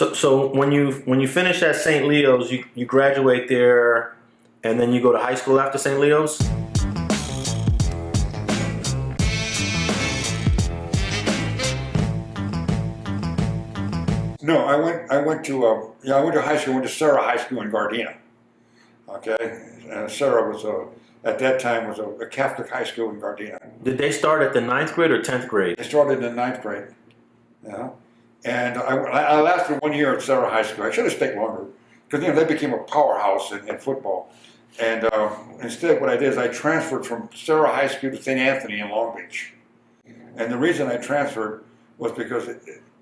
So when you finish at St. Leo's, you graduate there, and then you go to high school after St. Leo's. No, I went to high school. I went to Sarah High School in Gardena. Okay, and Sarah was at that time was a Catholic high school in Gardena. Did they start at the ninth grade or 10th grade? They started in the ninth grade. Yeah, and I lasted 1 year at Sarah High School. I should have stayed longer because they became a powerhouse in football. And instead, what I did is I transferred from Sarah High School to St. Anthony in Long Beach. And the reason I transferred was because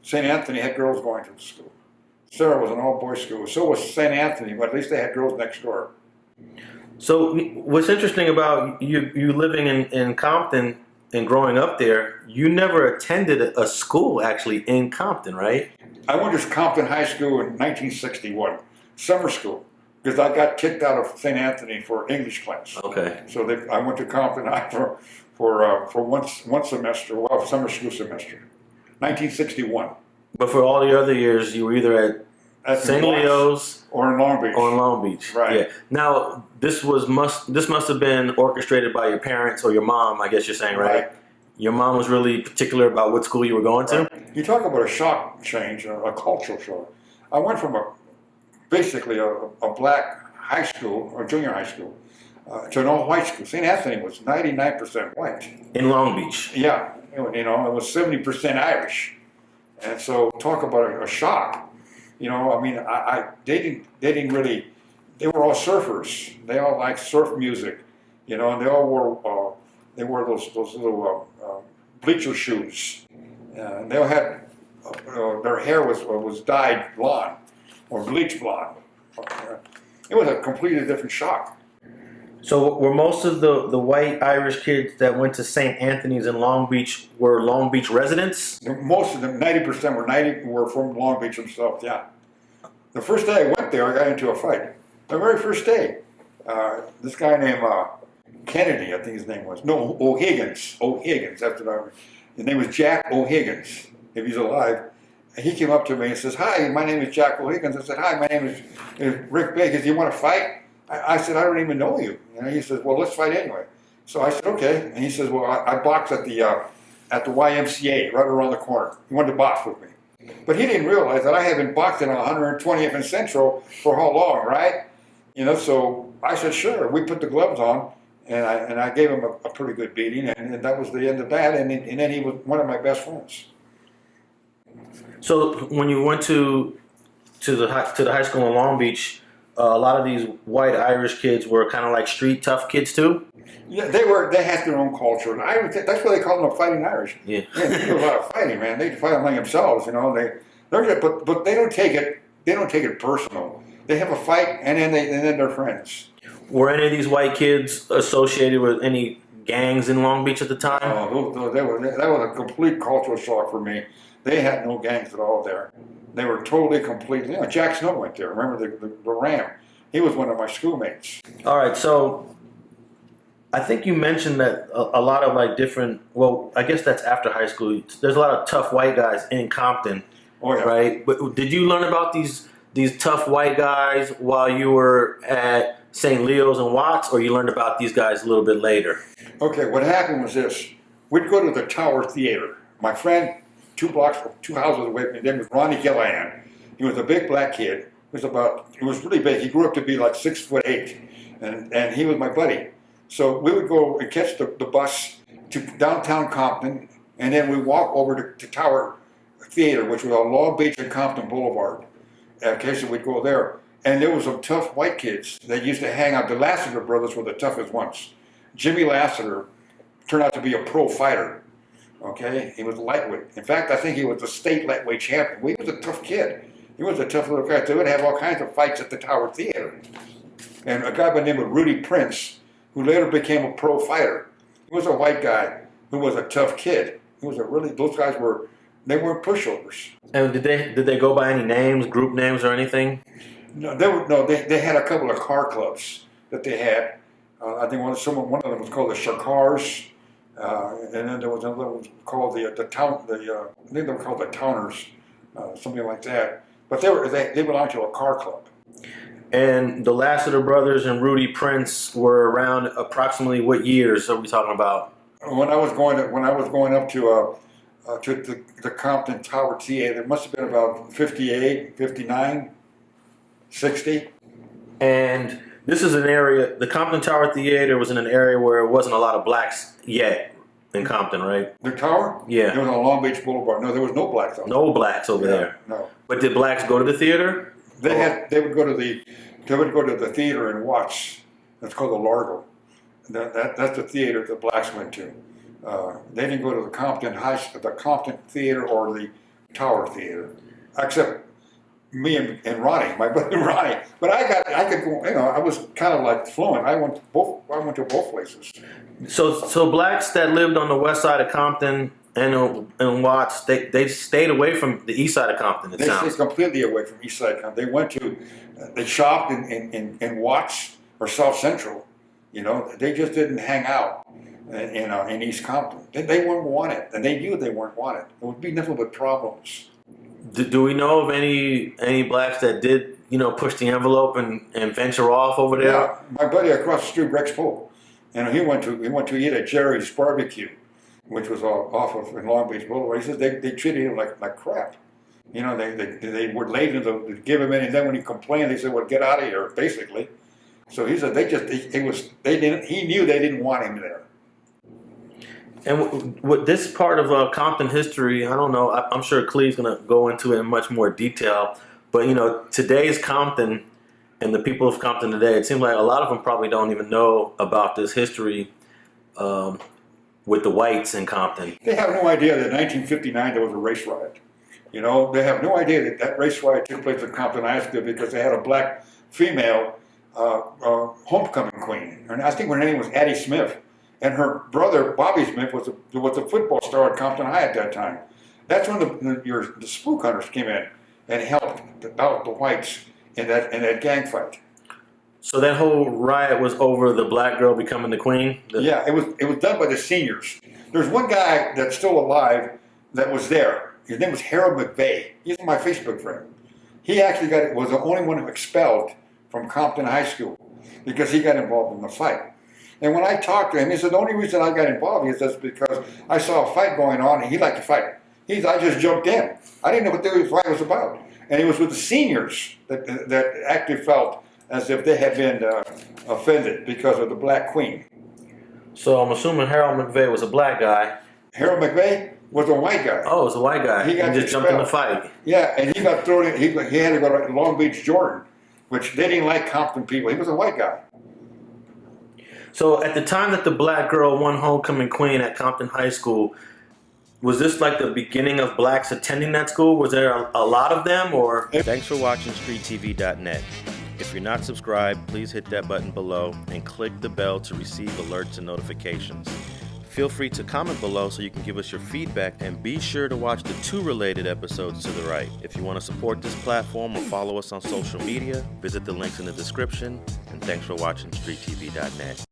St. Anthony had girls going to the school. Sarah was an all-boys school. So was St. Anthony, but at least they had girls next door. So what's interesting about you living in Compton and growing up there, you never attended a school actually in Compton, right? I went to Compton High School in 1961, summer school, because I got kicked out of St. Anthony for English class. Okay. So I went to Compton High for one semester, well, summer school semester, 1961. But for all the other years, you were either at St. Leo's or in Long Beach. Or in Long Beach, right? Yeah. Now this must have been orchestrated by your parents or your mom. I guess you're saying, right? Your mom was really particular about what school you were going to. You talk about a shock change, a cultural shock. I went from basically a black high school or junior high school to an all-white school. St. Anthony was 99% white. In Long Beach. Yeah, it was 70% Irish, and so talk about a shock. I mean, they didn't really. They were all surfers. They all liked surf music, and they all wore those little bleacher shoes. And they all had their hair was dyed blonde or bleach blonde. It was a completely different shock. So were most of the white Irish kids that went to St. Anthony's in Long Beach were Long Beach residents? Most of them, 90% were from Long Beach themselves, yeah. The first day I went there, I got into a fight. The very first day. This guy named Kennedy, I think his name was. No, O'Higgins, that's what I remember. His name was Jack O'Higgins, if he's alive. And he came up to me and says, "Hi, my name is Jack O'Higgins." I said, "Hi, my name is Rick Bacon. Do you want to fight?" I said, "I don't even know you." He says, "Well, let's fight anyway." So I said, "Okay." And he says, "Well, I box at the YMCA right around the corner." He wanted to box with me. But he didn't realize that I had been boxing on 120th and Central for how long, right? So I said, "Sure." We put the gloves on, and I gave him a pretty good beating, and that was the end of that. And then he was one of my best friends. So when you went to the high school in Long Beach, a lot of these white Irish kids were kind of like street tough kids too. Yeah, they had their own culture, and that's why they call them fighting Irish. Yeah, they do a lot of fighting, man. They fight among themselves, but they don't take it. They don't take it personal. They have a fight, and then they're friends. Were any of these white kids associated with any gangs in Long Beach at the time? Oh, that was a complete cultural shock for me. They had no gangs at all there. They were totally, completely. Jack Snow went there. Remember the Ram? He was one of my schoolmates. All right, so I think you mentioned that a lot of different. Well, I guess that's after high school. There's a lot of tough white guys in Compton. Oh yeah. Right. But did you learn about these tough white guys while you were at St. Leo's and Watts, or you learned about these guys a little bit later? Okay. What happened was this: we'd go to the Tower Theater. My friend, 2 houses away from me, his name was Ronnie Gillahan. He was a big black kid. He was really big. He grew up to be like 6'8", and he was my buddy. So we would go and catch the bus to downtown Compton, and then we'd walk over to Tower Theater, which was on Long Beach and Compton Boulevard. Okay, so we'd go there. And there was some tough white kids that used to hang out. The Lassiter brothers were the toughest ones. Jimmy Lassiter turned out to be a pro fighter. Okay, he was lightweight. In fact, I think he was the state lightweight champion. He was a tough kid. He was a tough little guy. They would have all kinds of fights at the Tower Theater. And a guy by the name of Rudy Prince, who later became a pro fighter. He was a white guy who was a tough kid. Those guys weren't pushovers. And did they go by any names, group names, or anything? No, they had a couple of car clubs that they had. I think one of them was called the Shakars, and then there was another one called the Town. I think they were called the Towners, something like that. But they belonged to a car club. And the last of the brothers and Rudy Prince were around approximately what years are we talking about? When I was going up to the Compton Tower Theater, it must have been about 58, 59, 60. And this is an area, the Compton Tower Theater was in an area where it wasn't a lot of blacks yet in Compton, right? The tower? Yeah. It was on Long Beach Boulevard. No, there was no blacks on. No blacks over Yeah, there. no. But did blacks go to the theater? They would go to the theater and watch. That's called the Largo. That's the theater the blacks went to. They didn't go to the Compton Theater or the Tower Theater, except me and Ronnie, my brother Ronnie. But I could go. I was kind of like fluent. I went to both places. So blacks that lived on the west side of Compton and Watts, they stayed away from the east side of Compton. They stayed completely away from East Side Compton. They shopped in Watts or South Central. They just didn't hang out in East Compton. They weren't wanted, and they knew they weren't wanted. It would be nothing but problems. Do we know of any blacks that did push the envelope and venture off over there? Yeah, my buddy across the street, Rex Pope, he went to eat at Jerry's Barbecue, which was off of in Long Beach Boulevard. He says they treated him like crap. They were lazy to give him in, and then when he complained, they said, "Well, get out of here," basically. So he said he knew they didn't want him there. And with this part of Compton history, I don't know. I'm sure Clee's going to go into it in much more detail. But today's Compton and the people of Compton today, it seems like a lot of them probably don't even know about this history with the whites in Compton. They have no idea that in 1959 there was a race riot. They have no idea that race riot took place at Compton High School because they had a black female homecoming queen, and I think her name was Addie Smith, and her brother Bobby Smith was a football star at Compton High at that time. That's when the spook hunters came in and helped out the whites in that gang fight. So that whole riot was over the black girl becoming the queen? Yeah, it was done by the seniors. There's one guy that's still alive that was there. His name was Harold McVeigh. He's my Facebook friend. He actually was the only one who expelled from Compton High School because he got involved in the fight. And when I talked to him, he said, the only reason I got involved is because I saw a fight going on and he liked to fight. I just jumped in. I didn't know what the fight was about. And it was with the seniors that actually felt as if they had been offended because of the black queen. So I'm assuming Harold McVeigh was a black guy. Harold McVeigh was a white guy. Oh, it was a white guy. He just jumped in the fight. Yeah, and he got thrown in. He had to go to Long Beach, Jordan, which they didn't like Compton people. He was a white guy. So at the time that the black girl won homecoming queen at Compton High School, was this like the beginning of blacks attending that school? Was there a lot of them, or? Thanks for watching StreetTV.net. If you're not subscribed, please hit that button below and click the bell to receive alerts and notifications. Feel free to comment below so you can give us your feedback, and be sure to watch the 2 related episodes to the right. If you want to support this platform or follow us on social media, visit the links in the description, and thanks for watching StreetTV.net.